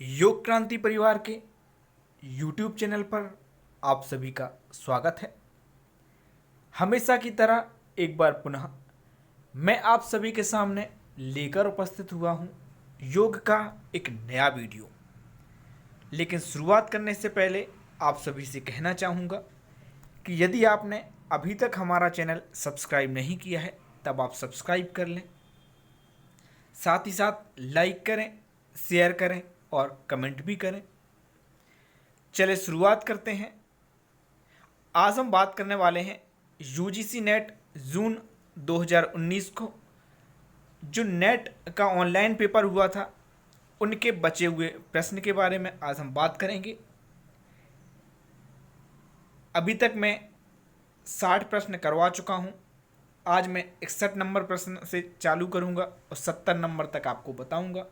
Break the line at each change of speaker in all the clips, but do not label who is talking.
योग क्रांति परिवार के YouTube चैनल पर आप सभी का स्वागत है। हमेशा की तरह एक बार पुनः मैं आप सभी के सामने लेकर उपस्थित हुआ हूँ योग का एक नया वीडियो। लेकिन शुरुआत करने से पहले आप सभी से कहना चाहूँगा कि यदि आपने अभी तक हमारा चैनल सब्सक्राइब नहीं किया है तब आप सब्सक्राइब कर लें, साथ ही साथ लाइक करें, शेयर करें और कमेंट भी करें। चले शुरुआत करते हैं। आज हम बात करने वाले हैं यूजीसी नेट जून 2019 को जो नेट का ऑनलाइन पेपर हुआ था उनके बचे हुए प्रश्न के बारे में आज हम बात करेंगे। अभी तक मैं 60 प्रश्न करवा चुका हूं। आज मैं 61 नंबर प्रश्न से चालू करूंगा और 70 नंबर तक आपको बताऊंगा।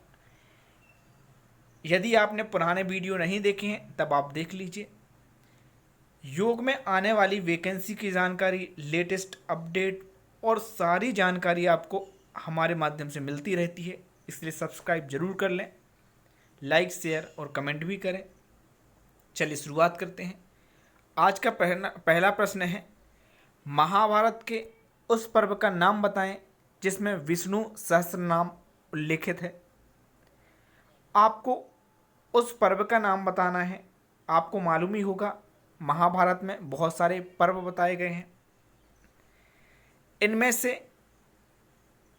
यदि आपने पुराने वीडियो नहीं देखे हैं तब आप देख लीजिए। योग में आने वाली वैकेंसी की जानकारी, लेटेस्ट अपडेट और सारी जानकारी आपको हमारे माध्यम से मिलती रहती है, इसलिए सब्सक्राइब जरूर कर लें, लाइक शेयर और कमेंट भी करें। चलिए शुरुआत करते हैं। आज का पहला प्रश्न है, महाभारत के उस पर्व का नाम बताएं जिसमें विष्णु सहस्त्र नाम उल्लेखित है। आपको उस पर्व का नाम बताना है। आपको मालूम ही होगा महाभारत में बहुत सारे पर्व बताए गए हैं। इनमें से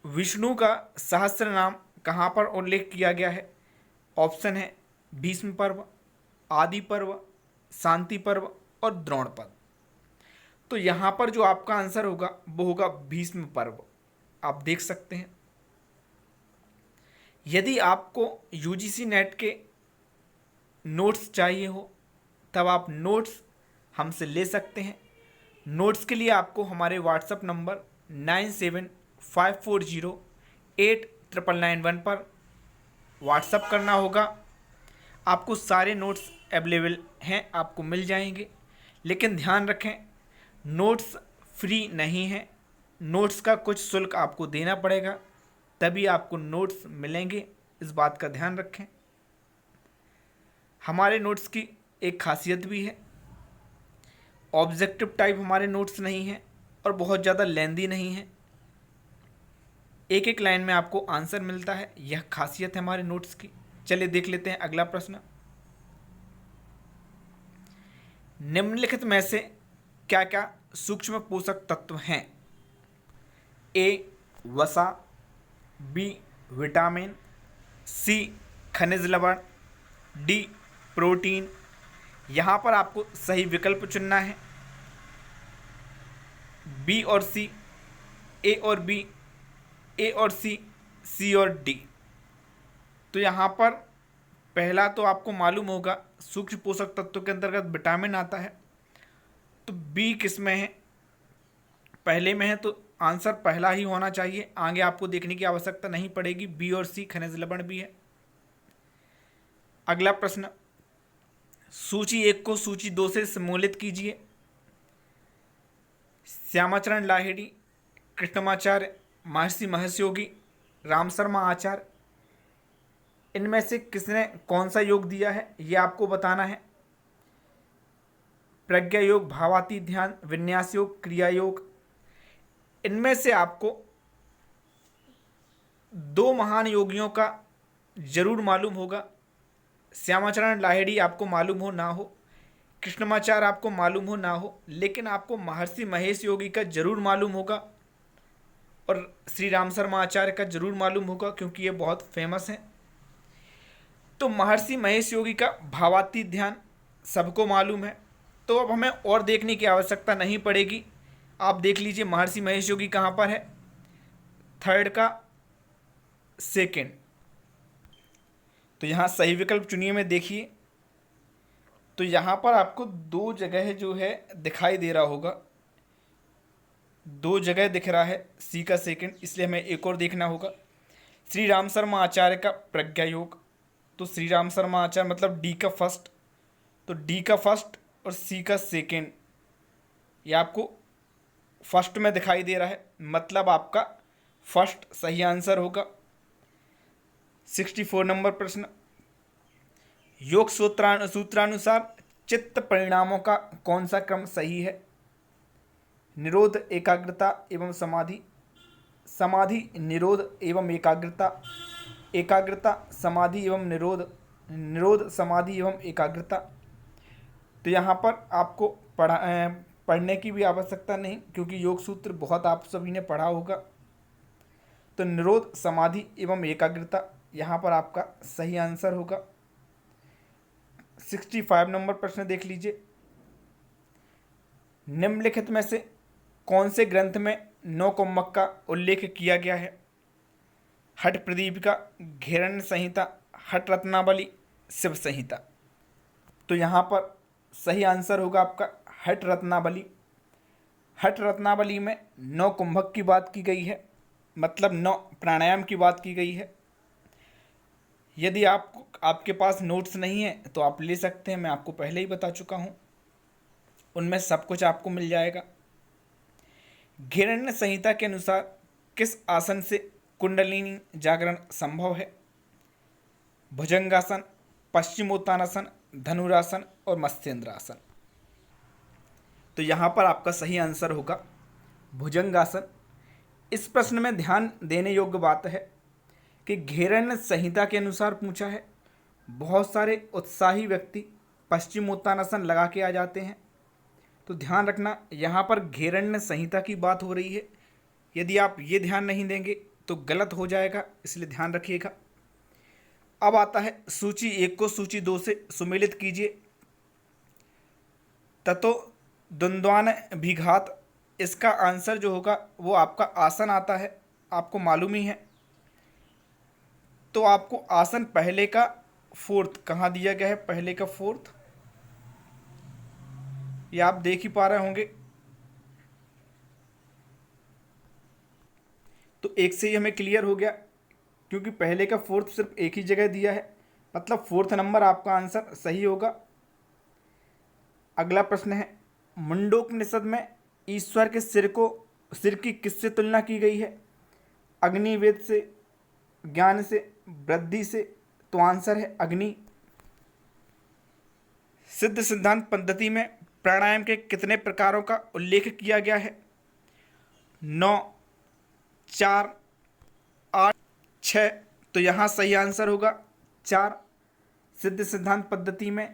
विष्णु का सहस्त्र नाम कहाँ पर उल्लेख किया गया है? ऑप्शन है भीष्म पर्व, आदि पर्व, शांति पर्व और द्रोण पर्व। तो यहाँ पर जो आपका आंसर होगा वो होगा भीष्म पर्व। आप देख सकते हैं। यदि आपको यूजीसी नेट के नोट्स चाहिए हो तब आप नोट्स हमसे ले सकते हैं। नोट्स के लिए आपको हमारे व्हाट्सएप नंबर 9754089991 पर व्हाट्सएप करना होगा। आपको सारे नोट्स अवेलेबल हैं, आपको मिल जाएंगे। लेकिन ध्यान रखें, नोट्स फ्री नहीं है। नोट्स का कुछ शुल्क आपको देना पड़ेगा, तभी आपको नोट्स मिलेंगे। इस बात का ध्यान रखें। हमारे नोट्स की एक खासियत भी है, ऑब्जेक्टिव टाइप हमारे नोट्स नहीं हैं और बहुत ज़्यादा लेंदी नहीं है। एक एक लाइन में आपको आंसर मिलता है, यह खासियत है हमारे नोट्स की। चलिए देख लेते हैं अगला प्रश्न। निम्नलिखित में से क्या क्या सूक्ष्म पोषक तत्व हैं? ए वसा, बी विटामिन, सी खनिज लवण, डी प्रोटीन। यहाँ पर आपको सही विकल्प चुनना है। बी और सी, ए और बी, ए और सी, सी और डी। तो यहाँ पर पहला तो आपको मालूम होगा सूक्ष्म पोषक तत्व के अंतर्गत विटामिन आता है। तो बी किस में है? पहले में है, तो आंसर पहला ही होना चाहिए। आगे आपको देखने की आवश्यकता नहीं पड़ेगी। बी और सी खनिज लवण भी है। अगला प्रश्न, सूची 1 को सूची 2 से सम्मिलित कीजिए। श्यामाचरण लाहिड़ी, कृष्णमाचार्य, महर्षि महेश योगी, राम शर्मा आचार्य, इनमें से किसने कौन सा योग दिया है ये आपको बताना है। प्रज्ञा योग, भावातीत ध्यान, विन्यास योग, क्रिया योग। इनमें से आपको 2 महान योगियों का जरूर मालूम होगा। श्यामाचरण लाहिड़ी आपको मालूम हो ना हो, कृष्णमाचार्य आपको मालूम हो ना हो, लेकिन आपको महर्षि महेश योगी का जरूर मालूम होगा और श्री राम शर्मा आचार्य का जरूर मालूम होगा, क्योंकि ये बहुत फेमस हैं। तो महर्षि महेश योगी का भावातीत ध्यान सबको मालूम है, तो अब हमें और देखने की आवश्यकता नहीं पड़ेगी। आप देख लीजिए महर्षि महेश योगी कहाँ पर है, थर्ड का सेकेंड। तो यहाँ सही विकल्प चुनिए में देखिए। तो यहाँ पर आपको 2 जगह जो है दिखाई दे रहा होगा, 2 जगह दिख रहा है सी का सेकेंड, इसलिए हमें एक और देखना होगा। श्री राम शर्मा आचार्य का प्रज्ञा योग, तो श्री राम शर्मा आचार्य मतलब डी का फर्स्ट, तो डी का फर्स्ट और सी का सेकेंड, ये आपको फर्स्ट में दिखाई दे रहा है, मतलब आपका फर्स्ट सही आंसर होगा। 64 नंबर प्रश्न, योग सूत्रानुसार चित्त परिणामों का कौन सा क्रम सही है? निरोध, एकाग्रता एवं समाधि, समाधि निरोध एवं एकाग्रता, एकाग्रता समाधि एवं निरोध, निरोध समाधि एवं एकाग्रता। तो यहाँ पर आपको पढ़ने की भी आवश्यकता नहीं, क्योंकि योग सूत्र बहुत आप सभी ने पढ़ा होगा। तो निरोध, समाधि एवं एकाग्रता यहाँ पर आपका सही आंसर होगा। 65 नंबर प्रश्न देख लीजिए। निम्नलिखित में से कौन से ग्रंथ में 9 कुंभक का उल्लेख किया गया है? हठ प्रदीपिका, घेरण्य संहिता, हठ रत्नावली, शिव संहिता। तो यहाँ पर सही आंसर होगा आपका हठ रत्नावली। हठ रत्नावली में 9 कुंभक की बात की गई है, मतलब 9 प्राणायाम की बात की गई है। यदि आपके पास नोट्स नहीं है तो आप ले सकते हैं, मैं आपको पहले ही बता चुका हूँ, उनमें सब कुछ आपको मिल जाएगा। घेरण्य संहिता के अनुसार किस आसन से कुंडलिनी जागरण संभव है? भुजंगासन, पश्चिमोत्तानासन, धनुरासन और मत्स्येंद्रासन। तो यहाँ पर आपका सही आंसर होगा भुजंगासन। इस प्रश्न में ध्यान देने योग्य बात है कि घेरण्य संहिता के अनुसार पूछा है। बहुत सारे उत्साही व्यक्ति पश्चिमोत्तानासन लगा के आ जाते हैं, तो ध्यान रखना यहाँ पर घेरण्य संहिता की बात हो रही है। यदि आप ये ध्यान नहीं देंगे तो गलत हो जाएगा, इसलिए ध्यान रखिएगा। अब आता है सूची 1 को सूची 2 से सुमेलित कीजिए। ततो द्वंद्वान विघात, इसका आंसर जो होगा वो आपका आसन आता है, आपको मालूम ही है। तो आपको आसन पहले का फोर्थ कहाँ दिया गया है? पहले का फोर्थ ये आप देख ही पा रहे होंगे। तो एक से ही हमें क्लियर हो गया, क्योंकि पहले का फोर्थ सिर्फ एक ही जगह दिया है, मतलब फोर्थ नंबर आपका आंसर सही होगा। अगला प्रश्न है, मुंडोपनिषद में ईश्वर के सिर की किससे तुलना की गई है? अग्निवेद से, ज्ञान से, वृद्धि से। तो आंसर है अग्नि। सिद्ध सिद्धांत पद्धति में प्राणायाम के कितने प्रकारों का उल्लेख किया गया है? 9, 4, 8, 6। तो यहाँ सही आंसर होगा 4। सिद्ध सिद्धांत पद्धति में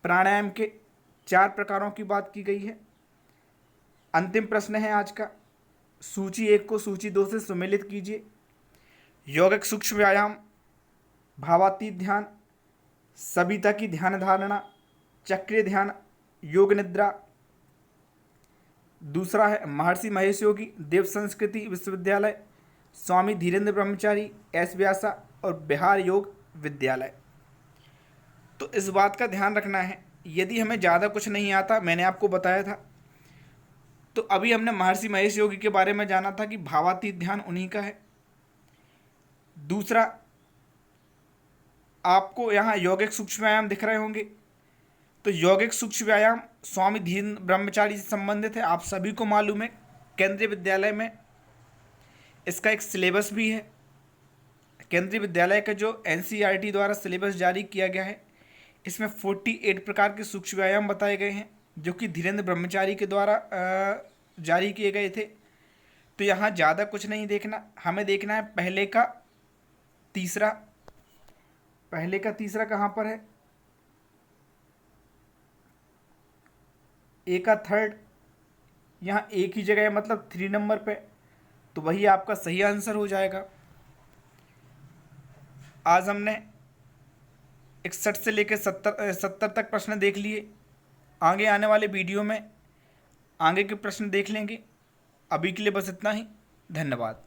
प्राणायाम के 4 प्रकारों की बात की गई है। अंतिम प्रश्न है आज का, सूची 1 को सूची 2 से सुमेलित कीजिए। यौगिक सूक्ष्म व्यायाम, भावातीत ध्यान, सविता की ध्यान धारणा, चक्रीय ध्यान, योग निद्रा। दूसरा है महर्षि महेश योगी, देव संस्कृति विश्वविद्यालय, स्वामी धीरेन्द्र ब्रह्मचारी, एस व्यासा और बिहार योग विद्यालय। तो इस बात का ध्यान रखना है, यदि हमें ज़्यादा कुछ नहीं आता, मैंने आपको बताया था, तो अभी हमने महर्षि महेश योगी के बारे में जाना था कि भावातीत ध्यान उन्हीं का है। दूसरा, आपको यहाँ यौगिक सूक्ष्म व्यायाम दिख रहे होंगे, तो यौगिक सूक्ष्म व्यायाम स्वामी धीरेन्द्र ब्रह्मचारी से संबंधित है, आप सभी को मालूम है। केंद्रीय विद्यालय में इसका एक सिलेबस भी है। केंद्रीय विद्यालय का जो NCERT द्वारा सिलेबस जारी किया गया है, इसमें 48 प्रकार के सूक्ष्म व्यायाम बताए गए हैं, जो कि धीरेन्द्र ब्रह्मचारी के द्वारा जारी किए गए थे। तो यहाँ ज़्यादा कुछ नहीं देखना, हमें देखना है पहले का तीसरा। पहले का तीसरा कहाँ पर है? ए का थर्ड यहाँ एक ही जगह है, मतलब 3 नंबर पे, तो वही आपका सही आंसर हो जाएगा। आज हमने 61 से लेकर 70 तक प्रश्न देख लिए। आगे आने वाले वीडियो में आगे के प्रश्न देख लेंगे। अभी के लिए बस इतना ही। धन्यवाद।